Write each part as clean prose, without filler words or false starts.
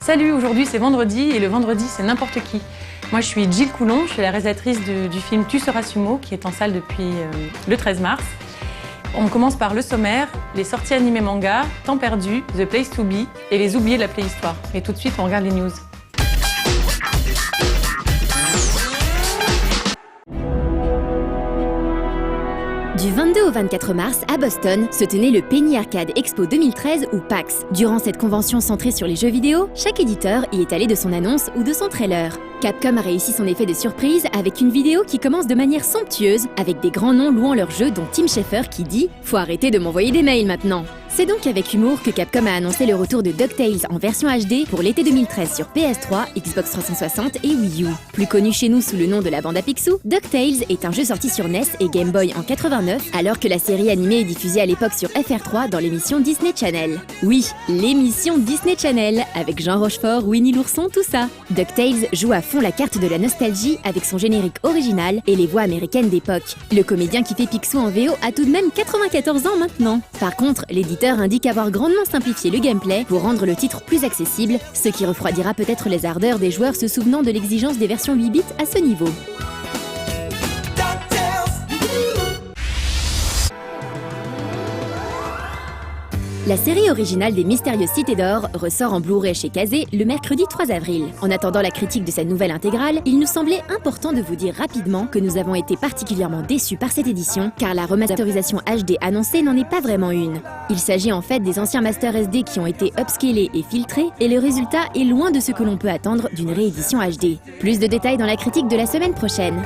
Salut, aujourd'hui c'est vendredi et le vendredi c'est n'importe qui. Moi je suis Jill Coulon, je suis la réalisatrice du film Tu seras sumo qui est en salle depuis le 13 mars. On commence par le sommaire, les sorties animées manga, Temps perdu, The Place to Be et les oubliés de la Playhistoire. Et tout de suite on regarde les news. Du 22 au 24 mars, à Boston, se tenait le Penny Arcade Expo 2013 ou PAX. Durant cette convention centrée sur les jeux vidéo, chaque éditeur y est allé de son annonce ou de son trailer. Capcom a réussi son effet de surprise avec une vidéo qui commence de manière somptueuse, avec des grands noms louant leur jeu dont Tim Schafer qui dit « Faut arrêter de m'envoyer des mails maintenant ». C'est donc avec humour que Capcom a annoncé le retour de DuckTales en version HD pour l'été 2013 sur PS3, Xbox 360 et Wii U. Plus connu chez nous sous le nom de la bande à Picsou, DuckTales est un jeu sorti sur NES et Game Boy en 89, alors que la série animée est diffusée à l'époque sur FR3 dans l'émission Disney Channel. Oui, l'émission Disney Channel, avec Jean Rochefort, Winnie l'ourson, tout ça. DuckTales joue à fond la carte de la nostalgie avec son générique original et les voix américaines d'époque. Le comédien qui fait Picsou en VO a tout de même 94 ans maintenant. Par contre, l'éditeur indique avoir grandement simplifié le gameplay pour rendre le titre plus accessible, ce qui refroidira peut-être les ardeurs des joueurs se souvenant de l'exigence des versions 8 bits à ce niveau. La série originale des Mystérieuses Cités d'Or ressort en Blu-ray chez Kazé le mercredi 3 avril. En attendant la critique de sa nouvelle intégrale, il nous semblait important de vous dire rapidement que nous avons été particulièrement déçus par cette édition, car la remasterisation HD annoncée n'en est pas vraiment une. Il s'agit en fait des anciens Master SD qui ont été upscalés et filtrés, et le résultat est loin de ce que l'on peut attendre d'une réédition HD. Plus de détails dans la critique de la semaine prochaine.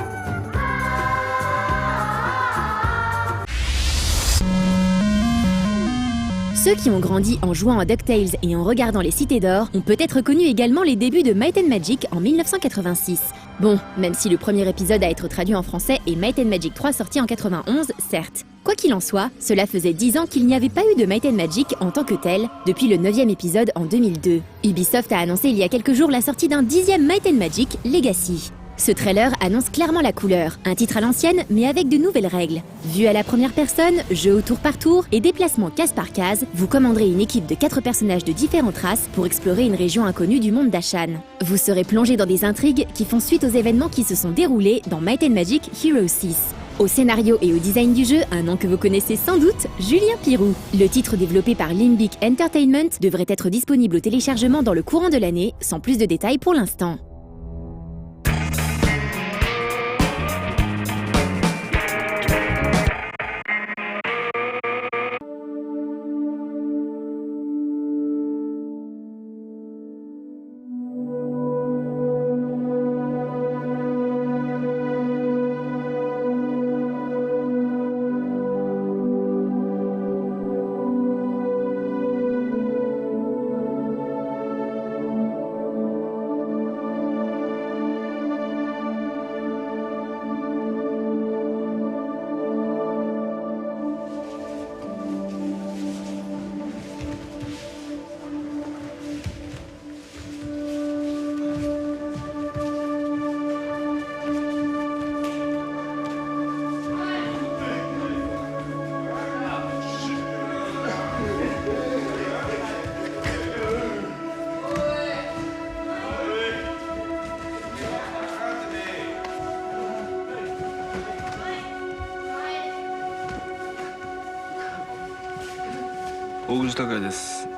Ceux qui ont grandi en jouant à DuckTales et en regardant les Cités d'Or ont peut-être connu également les débuts de Might and Magic en 1986. Bon, même si le premier épisode à être traduit en français est Might and Magic 3 sorti en 91, certes. Quoi qu'il en soit, cela faisait 10 ans qu'il n'y avait pas eu de Might and Magic en tant que tel, depuis le 9e épisode en 2002. Ubisoft a annoncé il y a quelques jours la sortie d'un 10e Might and Magic, Legacy. Ce trailer annonce clairement la couleur, un titre à l'ancienne mais avec de nouvelles règles. Vue à la première personne, jeu au tour par tour et déplacement case par case, vous commanderez une équipe de 4 personnages de différentes races pour explorer une région inconnue du monde d'Ashan. Vous serez plongé dans des intrigues qui font suite aux événements qui se sont déroulés dans Might and Magic Heroes 6. Au scénario et au design du jeu, un nom que vous connaissez sans doute, Julien Pirou. Le titre développé par Limbic Entertainment devrait être disponible au téléchargement dans le courant de l'année, sans plus de détails pour l'instant.大口拓也です。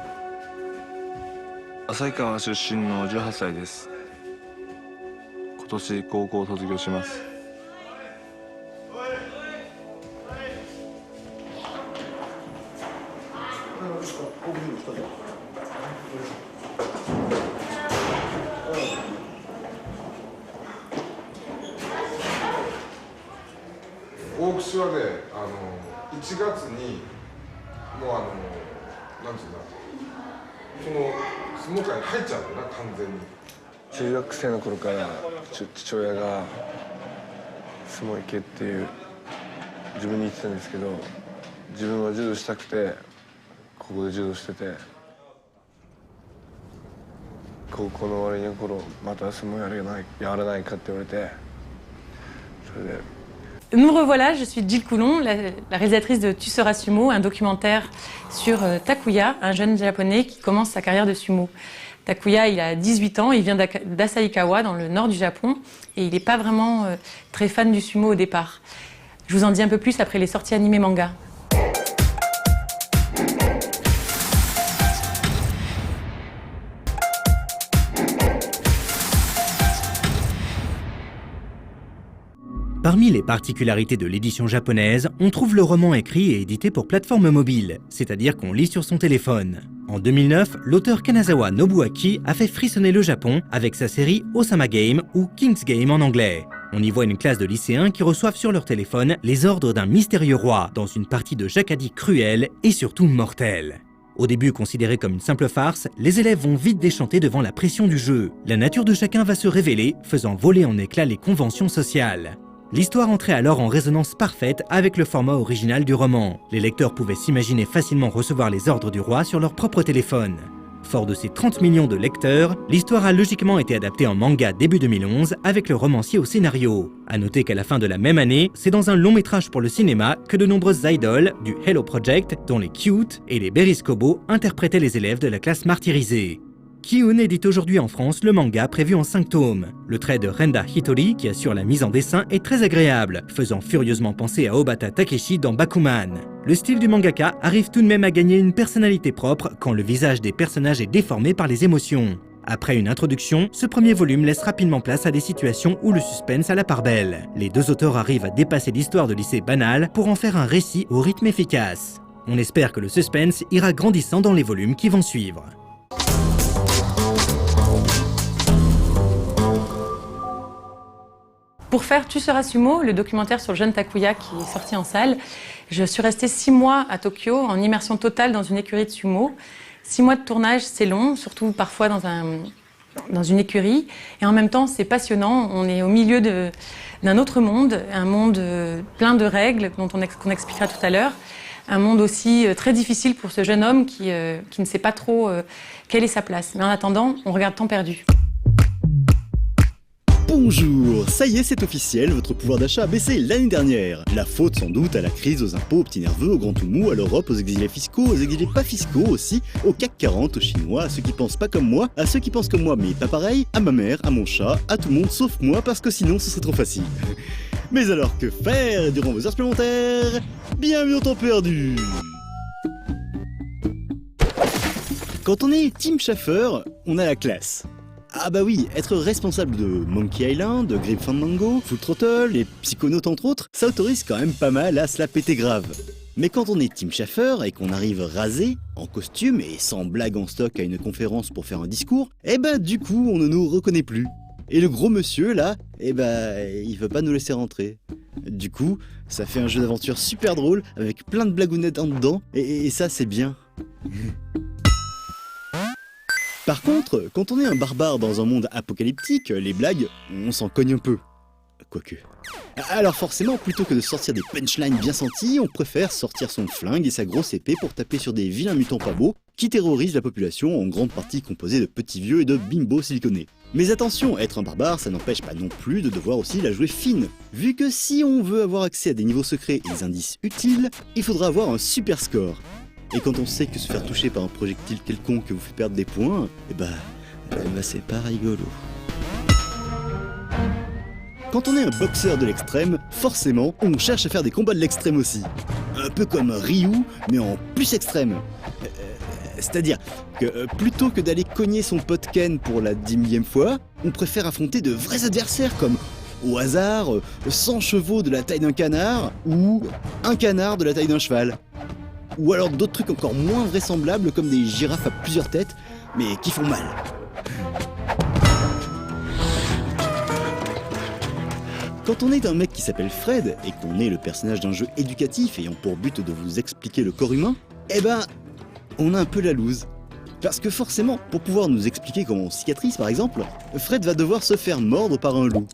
旭川出身の18歳です。今年高校を卒業します。大口はね、1月にもうなんつうんだ、その相撲界に入っちゃうんだよな、完全に。中学生の頃から父親が相撲行けっていう自分に言ってたんですけど、自分は柔道したくてここで柔道してて、高校の終わりの頃また相撲やらないかって言われて、それで。Nous revoilà, je suis Jill Coulon, la réalisatrice de Tu seras sumo, un documentaire sur Takuya, un jeune japonais qui commence sa carrière de sumo. Takuya, il a 18 ans, il vient d'Asahikawa, dans le nord du Japon, et il n'est pas vraiment très fan du sumo au départ. Je vous en dis un peu plus après les sorties animées manga. Parmi les particularités de l'édition japonaise, on trouve le roman écrit et édité pour plateforme mobile, c'est-à-dire qu'on lit sur son téléphone. En 2009, l'auteur Kanazawa Nobuaki a fait frissonner le Japon avec sa série Osama Game ou King's Game en anglais. On y voit une classe de lycéens qui reçoivent sur leur téléphone les ordres d'un mystérieux roi dans une partie de jacadis cruelle et surtout mortelle. Au début considéré comme une simple farce, les élèves vont vite déchanter devant la pression du jeu. La nature de chacun va se révéler, faisant voler en éclats les conventions sociales. L'histoire entrait alors en résonance parfaite avec le format original du roman. Les lecteurs pouvaient s'imaginer facilement recevoir les ordres du roi sur leur propre téléphone. Fort de ses 30 millions de lecteurs, l'histoire a logiquement été adaptée en manga début 2011 avec le romancier au scénario. A noter qu'à la fin de la même année, c'est dans un long métrage pour le cinéma que de nombreuses idoles du Hello Project, dont les Cute et les Berries Kobo, interprétaient les élèves de la classe martyrisée. Kiun édite aujourd'hui en France le manga prévu en 5 tomes. Le trait de Renda Hitori, qui assure la mise en dessin, est très agréable, faisant furieusement penser à Obata Takeshi dans Bakuman. Le style du mangaka arrive tout de même à gagner une personnalité propre quand le visage des personnages est déformé par les émotions. Après une introduction, ce premier volume laisse rapidement place à des situations où le suspense a la part belle. Les deux auteurs arrivent à dépasser l'histoire de lycée banale pour en faire un récit au rythme efficace. On espère que le suspense ira grandissant dans les volumes qui vont suivre. Pour faire Tu seras sumo, le documentaire sur le jeune Takuya qui est sorti en salle, je suis restée 6 mois à Tokyo en immersion totale dans une écurie de sumo. 6 mois de tournage, c'est long, surtout parfois dans une écurie. Et en même temps, c'est passionnant. On est au milieu d'un autre monde, un monde plein de règles qu'on expliquera tout à l'heure. Un monde aussi très difficile pour ce jeune homme qui ne sait pas trop quelle est sa place. Mais en attendant, on regarde Temps perdu. Bonjour, ça y est, c'est officiel, votre pouvoir d'achat a baissé l'année dernière. La faute sans doute à la crise, aux impôts, aux petits nerveux, aux grands tout mous, à l'Europe, aux exilés fiscaux, aux exilés pas fiscaux aussi, au CAC 40, aux Chinois, à ceux qui pensent pas comme moi, à ceux qui pensent comme moi mais pas pareil, à ma mère, à mon chat, à tout le monde sauf moi parce que sinon ce serait trop facile. Mais alors que faire durant vos heures supplémentaires? Bienvenue dans Temps perdu. Quand on est Team Schaffer, on a la classe. Ah bah oui, être responsable de Monkey Island, de Grim Fandango, Full Throttle et Psychonaut entre autres, ça autorise quand même pas mal à se la péter grave. Mais quand on est Team Schaffer et qu'on arrive rasé, en costume et sans blague en stock à une conférence pour faire un discours, eh ben du coup on ne nous reconnaît plus. Et le gros monsieur là, eh ben il veut pas nous laisser rentrer. Du coup, ça fait un jeu d'aventure super drôle avec plein de blagounettes en dedans et ça c'est bien. Par contre, quand on est un barbare dans un monde apocalyptique, les blagues, on s'en cogne un peu. Quoique. Alors forcément, plutôt que de sortir des punchlines bien senties, on préfère sortir son flingue et sa grosse épée pour taper sur des vilains mutants pas beaux qui terrorisent la population en grande partie composée de petits vieux et de bimbos siliconés. Mais attention, être un barbare, ça n'empêche pas non plus de devoir aussi la jouer fine. Vu que si on veut avoir accès à des niveaux secrets et des indices utiles, il faudra avoir un super score. Et quand on sait que se faire toucher par un projectile quelconque vous fait perdre des points, eh bah c'est pas rigolo. Quand on est un boxeur de l'extrême, forcément, on cherche à faire des combats de l'extrême aussi. Un peu comme Ryu, mais en plus extrême. C'est-à-dire que plutôt que d'aller cogner son pote Ken pour la 10 millième fois, on préfère affronter de vrais adversaires comme, au hasard, 100 chevaux de la taille d'un canard ou un canard de la taille d'un cheval. Ou alors d'autres trucs encore moins vraisemblables comme des girafes à plusieurs têtes, mais qui font mal. Quand on est un mec qui s'appelle Fred, et qu'on est le personnage d'un jeu éducatif ayant pour but de vous expliquer le corps humain, eh ben, on a un peu la loose. Parce que forcément, pour pouvoir nous expliquer comment on cicatrise par exemple, Fred va devoir se faire mordre par un loup.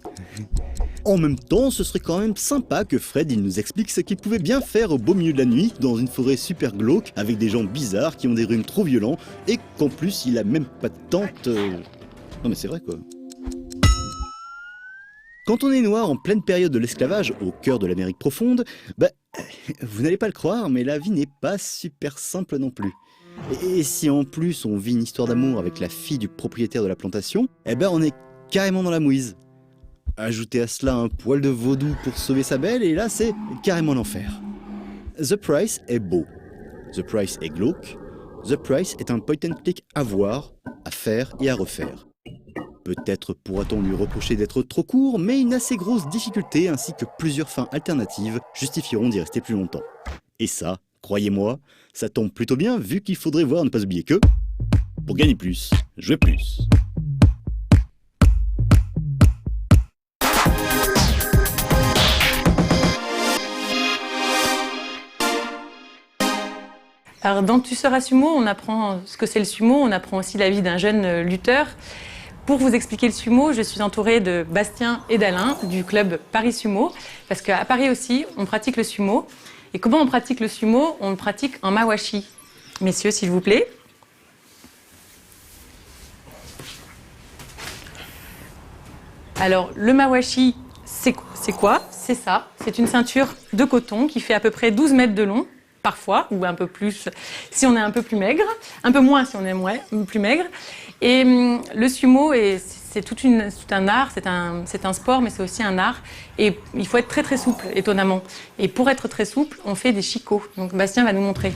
En même temps, ce serait quand même sympa que Fred il nous explique ce qu'il pouvait bien faire au beau milieu de la nuit, dans une forêt super glauque, avec des gens bizarres qui ont des rhumes trop violents, et qu'en plus il a même pas de tente... Non mais c'est vrai quoi. Quand on est noir en pleine période de l'esclavage, au cœur de l'Amérique profonde, bah, vous n'allez pas le croire, mais la vie n'est pas super simple non plus. Et si en plus on vit une histoire d'amour avec la fille du propriétaire de la plantation, eh ben on est carrément dans la mouise. Ajoutez à cela un poil de vaudou pour sauver sa belle, et là c'est carrément l'enfer. The Price est beau. The Price est glauque. The Price est un point and click à voir, à faire et à refaire. Peut-être pourra-t-on lui reprocher d'être trop court, mais une assez grosse difficulté ainsi que plusieurs fins alternatives justifieront d'y rester plus longtemps. Et ça, croyez-moi, ça tombe plutôt bien vu qu'il faudrait voir ne pas oublier que, pour gagner plus, jouer plus. Alors, dans Tu seras sumo, on apprend ce que c'est le sumo, on apprend aussi la vie d'un jeune lutteur. Pour vous expliquer le sumo, je suis entourée de Bastien et d'Alain du club Paris Sumo, parce qu'à Paris aussi, on pratique le sumo. Et comment on pratique le sumo? On le pratique en mawashi. Messieurs, s'il vous plaît. Alors, le mawashi, c'est quoi? C'est ça, c'est une ceinture de coton qui fait à peu près 12 mètres de long, parfois, ou un peu plus si on est un peu plus maigre, un peu moins si on est plus maigre. Et le sumo, c'est tout un art, c'est un sport, mais c'est aussi un art. Et il faut être très très souple, étonnamment. Et pour être très souple, on fait des shikos. Donc Bastien va nous montrer.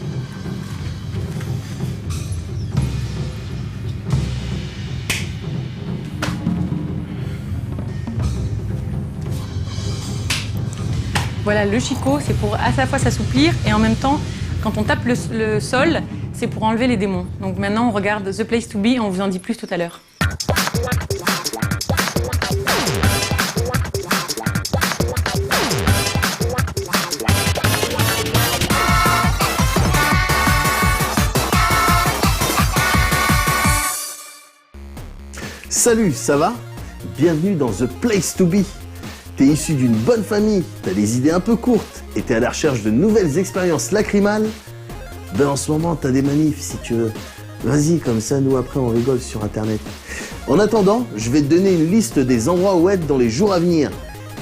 Voilà, le shiko, c'est pour à la fois s'assouplir et en même temps, quand on tape le sol, c'est pour enlever les démons. Donc maintenant, on regarde The Place to Be, on vous en dit plus tout à l'heure. Salut, ça va? Bienvenue dans The Place to Be. T'es issu d'une bonne famille, t'as des idées un peu courtes et t'es à la recherche de nouvelles expériences lacrymales? Ben en ce moment, t'as des manifs si tu veux. Vas-y, comme ça, nous après on rigole sur internet. En attendant, je vais te donner une liste des endroits où être dans les jours à venir.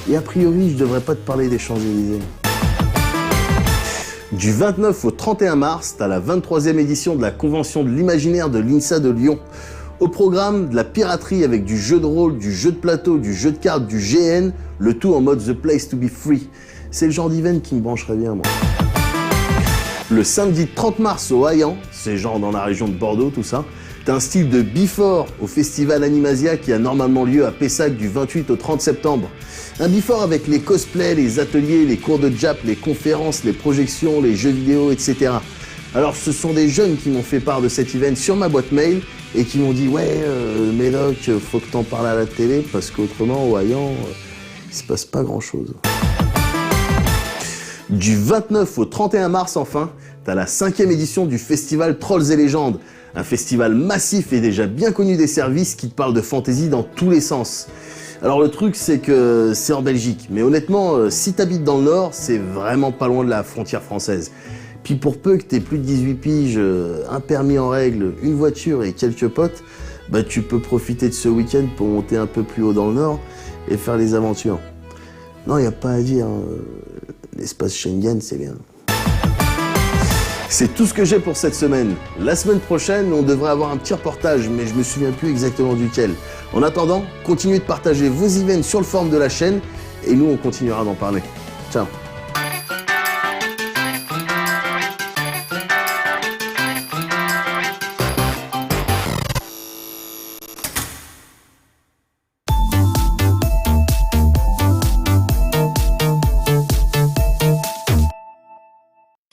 Et a priori, je devrais pas te parler des Champs-Élysées. Du 29 au 31 mars, t'as la 23e édition de la Convention de l'Imaginaire de l'INSA de Lyon. Au programme, de la piraterie avec du jeu de rôle, du jeu de plateau, du jeu de cartes, du GN, le tout en mode The Place to Be Free. C'est le genre d'event qui me brancherait bien, moi. Le samedi 30 mars au Hayan, c'est genre dans la région de Bordeaux, tout ça, t'as un style de Before au festival Animasia qui a normalement lieu à Pessac du 28 au 30 septembre. Un Before avec les cosplays, les ateliers, les cours de jap, les conférences, les projections, les jeux vidéo, etc. Alors ce sont des jeunes qui m'ont fait part de cet event sur ma boîte mail et qui m'ont dit « Ouais, Médoc, faut que t'en parles à la télé parce qu'autrement, au Hayan, il se passe pas grand-chose. » Du 29 au 31 mars, enfin, t'as la 5e édition du festival Trolls et Légendes. Un festival massif et déjà bien connu des services qui te parle de fantasy dans tous les sens. Alors le truc, c'est que c'est en Belgique. Mais honnêtement, si t'habites dans le Nord, c'est vraiment pas loin de la frontière française. Puis pour peu que t'aies plus de 18 piges, un permis en règle, une voiture et quelques potes, bah tu peux profiter de ce week-end pour monter un peu plus haut dans le Nord et faire les aventures. Non, y a pas à dire, l'espace Schengen, c'est bien. C'est tout ce que j'ai pour cette semaine. La semaine prochaine, on devrait avoir un petit reportage, mais je me souviens plus exactement duquel. En attendant, continuez de partager vos events sur le forum de la chaîne et nous, on continuera d'en parler. Ciao.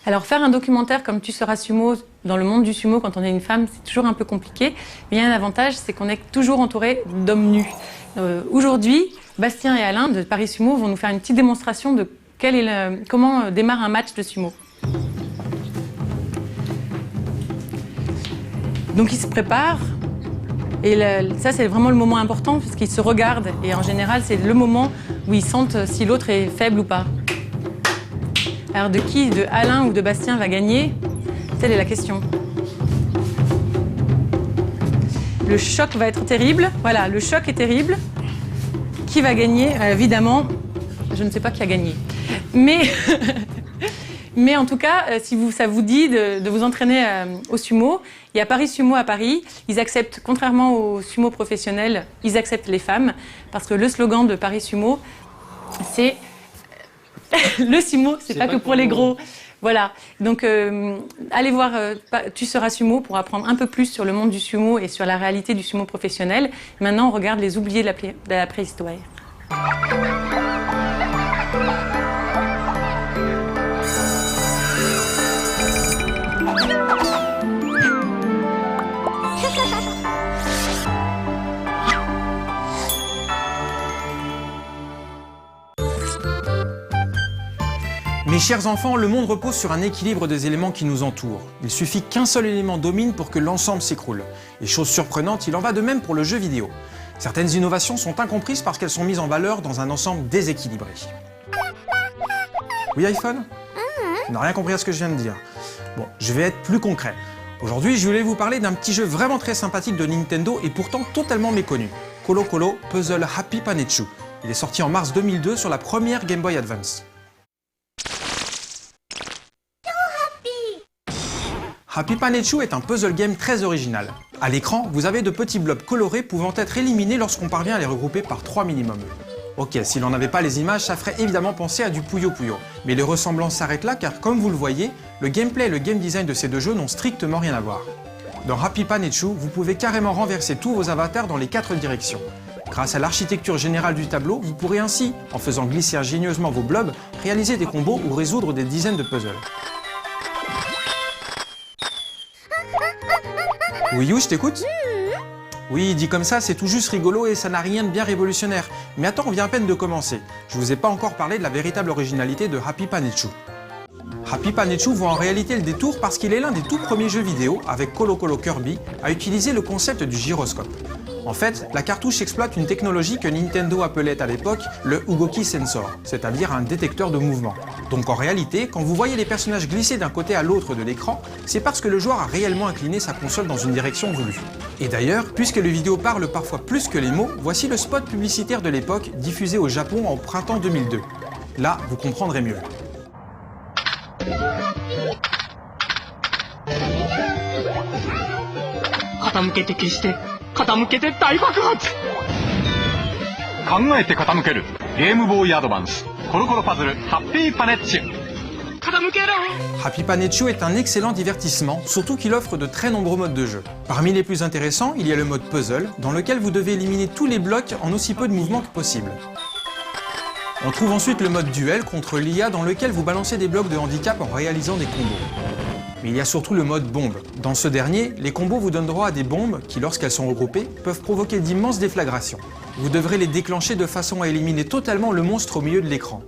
Alors faire un documentaire comme Tu seras sumo dans le monde du sumo quand on est une femme, c'est toujours un peu compliqué. Mais il y a un avantage, c'est qu'on est toujours entouré d'hommes nus. Aujourd'hui, Bastien et Alain de Paris Sumo vont nous faire une petite démonstration de comment démarre un match de sumo. Donc ils se préparent. Et ça, c'est vraiment le moment important parce qu'ils se regardent. Et en général, c'est le moment où ils sentent si l'autre est faible ou pas. Alors de qui, de Alain ou de Bastien va gagner? Telle est la question. Le choc va être terrible. Voilà, le choc est terrible. Qui va gagner? Évidemment, je ne sais pas qui a gagné. Mais Mais en tout cas, si ça vous dit de vous entraîner au sumo, il y a Paris Sumo à Paris. Ils acceptent, contrairement aux sumo professionnels, ils acceptent les femmes. Parce que le slogan de Paris Sumo, c'est le sumo, c'est pas que pour les gros. Voilà, donc allez voir Tu seras sumo pour apprendre un peu plus sur le monde du sumo et sur la réalité du sumo professionnel. Maintenant, on regarde les oubliés de la préhistoire. Mes chers enfants, le monde repose sur un équilibre des éléments qui nous entourent. Il suffit qu'un seul élément domine pour que l'ensemble s'écroule. Et chose surprenante, il en va de même pour le jeu vidéo. Certaines innovations sont incomprises parce qu'elles sont mises en valeur dans un ensemble déséquilibré. Oui, iPhone ? Tu n'as rien compris à ce que je viens de dire. Bon, je vais être plus concret. Aujourd'hui, je voulais vous parler d'un petit jeu vraiment très sympathique de Nintendo et pourtant totalement méconnu. Colo Colo Puzzle Happy Panechu. Il est sorti en mars 2002 sur la première Game Boy Advance. Happy Panechu est un puzzle game très original. À l'écran, vous avez de petits blobs colorés pouvant être éliminés lorsqu'on parvient à les regrouper par 3 minimum. Ok, si l'on n'avait pas les images, ça ferait évidemment penser à du Puyo Puyo. Mais les ressemblances s'arrêtent là car, comme vous le voyez, le gameplay et le game design de ces deux jeux n'ont strictement rien à voir. Dans Happy Panechu, vous pouvez carrément renverser tous vos avatars dans les 4 directions. Grâce à l'architecture générale du tableau, vous pourrez ainsi, en faisant glisser ingénieusement vos blobs, réaliser des combos ou résoudre des dizaines de puzzles. Oui, je t'écoute. Oui, dit comme ça, c'est tout juste rigolo et ça n'a rien de bien révolutionnaire. Mais attends, on vient à peine de commencer. Je vous ai pas encore parlé de la véritable originalité de Happy Panechu. Happy Panechu voit en réalité le détour parce qu'il est l'un des tout premiers jeux vidéo, avec Colo Colo Kirby, à utiliser le concept du gyroscope. En fait, la cartouche exploite une technologie que Nintendo appelait à l'époque le Ugoki Sensor, c'est-à-dire un détecteur de mouvement. Donc en réalité, quand vous voyez les personnages glisser d'un côté à l'autre de l'écran, c'est parce que le joueur a réellement incliné sa console dans une direction voulue. Et d'ailleurs, puisque les vidéos parlent parfois plus que les mots, voici le spot publicitaire de l'époque diffusé au Japon en printemps 2002. Là, vous comprendrez mieux. 傾けて消して傾けて大爆発考えて傾けるゲームボーイアドバンスコロコロパズルハッピーパネッチュ傾けろ Happy Panechu est un excellent divertissement, surtout qu'il offre de très nombreux modes de jeu. Parmi les plus intéressants, il y a le mode puzzle, dans lequel vous devez éliminer tous les blocs en aussi peu de mouvements que possible. On trouve ensuite le mode duel contre l'IA, dans lequel vous balancez des blocs de handicap en réalisant des combos. Mais il y a surtout le mode bombe. Dans ce dernier, les combos vous donnent droit à des bombes qui, lorsqu'elles sont regroupées, peuvent provoquer d'immenses déflagrations. Vous devrez les déclencher de façon à éliminer totalement le monstre au milieu de l'écran.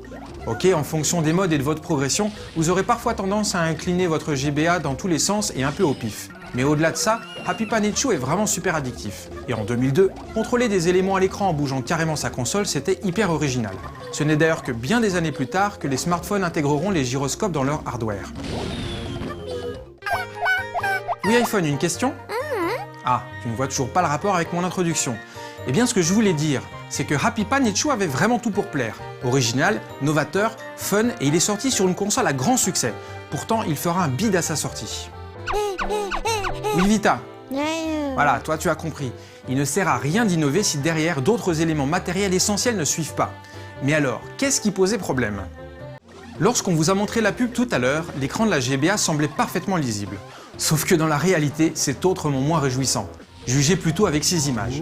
Ok, en fonction des modes et de votre progression, vous aurez parfois tendance à incliner votre GBA dans tous les sens et un peu au pif. Mais au-delà de ça, Happy Panechu est vraiment super addictif. Et en 2002, contrôler des éléments à l'écran en bougeant carrément sa console, c'était hyper original. Ce n'est d'ailleurs que bien des années plus tard que les smartphones intégreront les gyroscopes dans leur hardware. Oui iPhone, une question ? Ah, tu ne vois toujours pas le rapport avec mon introduction. Eh bien ce que je voulais dire, c'est que Happy Panechu avait vraiment tout pour plaire. Original, novateur, fun et il est sorti sur une console à grand succès. Pourtant, il fera un bide à sa sortie. Oui Vita. Voilà, toi tu as compris. Il ne sert à rien d'innover si derrière d'autres éléments matériels essentiels ne suivent pas. Mais alors, qu'est-ce qui posait problème ? Lorsqu'on vous a montré la pub tout à l'heure, l'écran de la GBA semblait parfaitement lisible. Sauf que dans la réalité, c'est autrement moins réjouissant. Jugez plutôt avec ces images.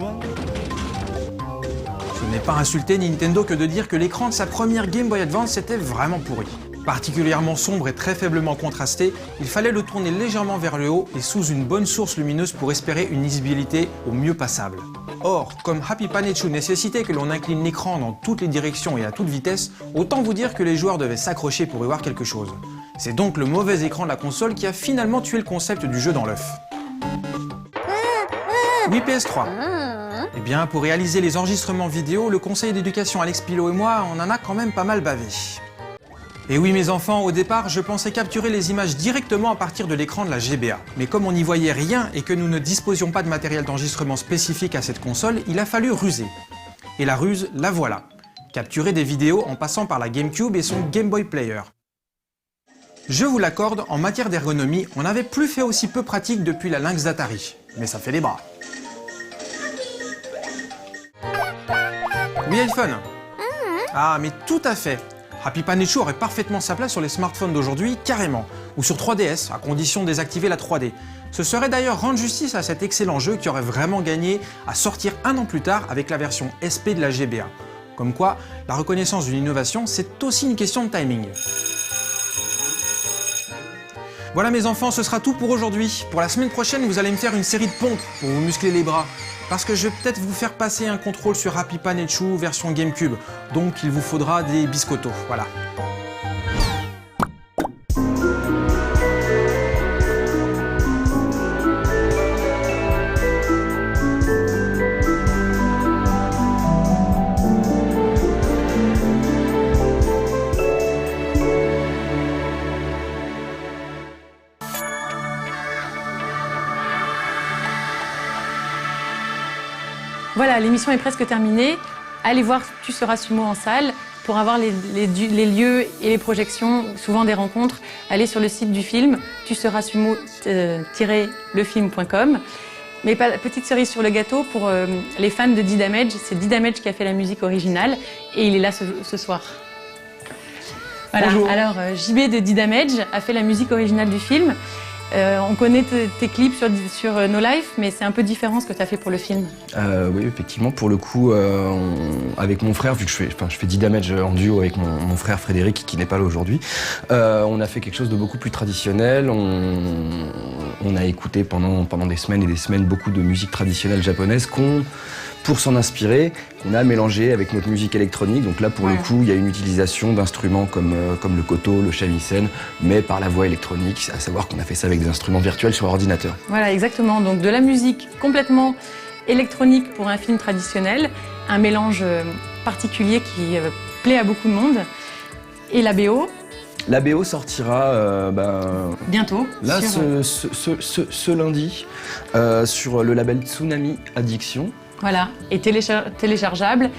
Ce n'est pas insulter Nintendo que de dire que l'écran de sa première Game Boy Advance était vraiment pourri. Particulièrement sombre et très faiblement contrasté, il fallait le tourner légèrement vers le haut et sous une bonne source lumineuse pour espérer une lisibilité au mieux passable. Or, comme Happy Panechu nécessitait que l'on incline l'écran dans toutes les directions et à toute vitesse, autant vous dire que les joueurs devaient s'accrocher pour y voir quelque chose. C'est donc le mauvais écran de la console qui a finalement tué le concept du jeu dans l'œuf. Oui PS3. Eh bien, pour réaliser les enregistrements vidéo, le conseil d'éducation Alex Pilot et moi, on en a quand même pas mal bavé. Et oui mes enfants, au départ, je pensais capturer les images directement à partir de l'écran de la GBA. Mais comme on n'y voyait rien et que nous ne disposions pas de matériel d'enregistrement spécifique à cette console, il a fallu ruser. Et la ruse, la voilà. Capturer des vidéos en passant par la GameCube et son Game Boy Player. Je vous l'accorde, en matière d'ergonomie, on n'avait plus fait aussi peu pratique depuis la Lynx d'Atari. Mais ça fait des bras. Oui, iPhone. Ah, mais tout à fait. Happy Pan Echu aurait parfaitement sa place sur les smartphones d'aujourd'hui, carrément. Ou sur 3DS, à condition de désactiver la 3D. Ce serait d'ailleurs rendre justice à cet excellent jeu qui aurait vraiment gagné à sortir un an plus tard avec la version SP de la GBA. Comme quoi, la reconnaissance d'une innovation, c'est aussi une question de timing. Voilà mes enfants, ce sera tout pour aujourd'hui. Pour la semaine prochaine, vous allez me faire une série de pompes pour vous muscler les bras. Parce que je vais peut-être vous faire passer un contrôle sur Happy Pan Echu version GameCube. Donc il vous faudra des biscottos, voilà. Voilà, l'émission est presque terminée. Allez voir Tu seras sumo en salle. Pour avoir les lieux et les projections, souvent des rencontres, allez sur le site du film, tuserasumo-lefilm.com. Mais petite cerise sur le gâteau, pour les fans de D-Damage, c'est D-Damage qui a fait la musique originale et il est là ce soir. Voilà. Bonjour. Alors, JB de D-Damage a fait la musique originale du film. On connaît tes clips sur No Life, mais c'est un peu différent ce que tu as fait pour le film. Oui, effectivement, pour le coup, avec mon frère, vu que je fais D-Damage en duo avec mon frère Frédéric, qui n'est pas là aujourd'hui, on a fait quelque chose de beaucoup plus traditionnel. On a écouté pendant des semaines et des semaines beaucoup de musique traditionnelle japonaise pour s'en inspirer, qu'on a mélangé avec notre musique électronique. Donc là, pour le coup, il y a une utilisation d'instruments comme le koto, le shamisen, mais par la voix électronique, à savoir qu'on a fait ça avec des instruments virtuels sur ordinateur. Voilà, exactement. Donc de la musique complètement électronique pour un film traditionnel, un mélange particulier qui plaît à beaucoup de monde. Et la BO. La BO sortira bientôt. Là, ce lundi, sur le label Tsunami Addiction. Voilà, et téléchargeable,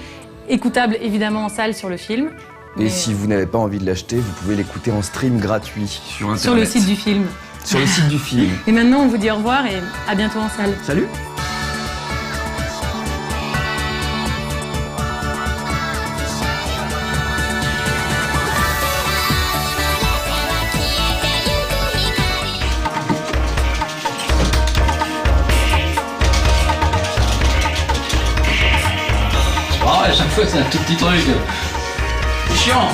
écoutable évidemment en salle sur le film. Et si vous n'avez pas envie de l'acheter, vous pouvez l'écouter en stream gratuit sur Internet. Sur le site du film. Sur le site du film. Et maintenant, on vous dit au revoir et à bientôt en salle. Salut! À chaque fois c'est un tout petit truc. C'est chiant.